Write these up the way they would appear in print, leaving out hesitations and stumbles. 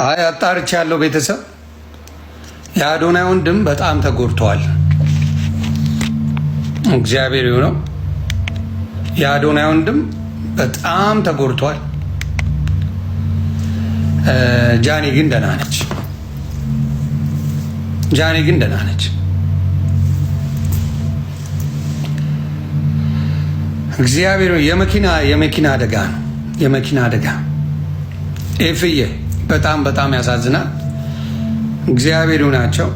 አይ አጣርቻ ያለው ቤተሰብ የአዶናይ ወንድም በጣም ተጎድተዋል። እግዚአብሔር ይሁነው። የአዶናይ ወንድም በጣም ተጎድተዋል። ጃኒ ግን ደህና ነች። ጃኒ ግን ደህና ነች። እግዚአብሔር የመኪና አደጋ ነው። የመኪና አደጋ ኤፍዬ በጣም በጣም ያሳዝናል። እግዚአብሔር ናቸው።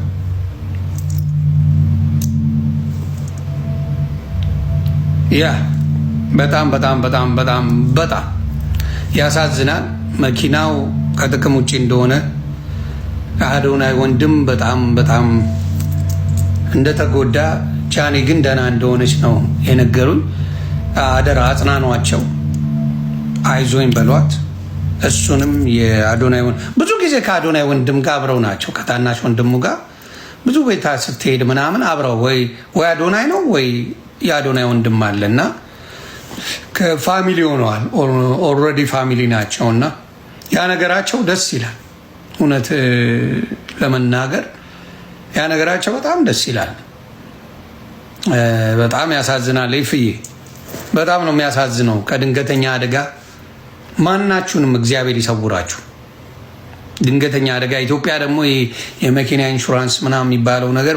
ያ በጣም በጣም በጣም በጣም በጣም ያሳዝናል። መኪናው ከጥቅም ውጭ እንደሆነ አዶናይ ወንድም በጣም በጣም እንደተጎዳ፣ ጃኒ ግን ደህና እንደሆነች ነው የነገሩኝ። አደራ አጽናኗቸው፣ አይዞኝ በሏት። እሱንም የአዶናይ ብዙ ጊዜ ከአዶናይ ወንድም ጋር አብረው ናቸው። ከታናሽ ወንድሙ ጋር ብዙ ቤታ ስትሄድ ምናምን አብረው ወይ አዶናይ ነው ወይ የአዶናይ ወንድም አለና ከፋሚሊ ሆነዋል። ኦልሬዲ ፋሚሊ ናቸውና ያ ነገራቸው ደስ ይላል። እውነት ለመናገር ያ ነገራቸው በጣም ደስ ይላል። በጣም ያሳዝናል። ይፍዬ በጣም ነው የሚያሳዝነው። ከድንገተኛ አደጋ ማናችሁንም እግዚአብሔር ይሰውራችሁ። ድንገተኛ አደጋ ኢትዮጵያ ደግሞ የመኪና ኢንሹራንስ ምናምን የሚባለው ነገር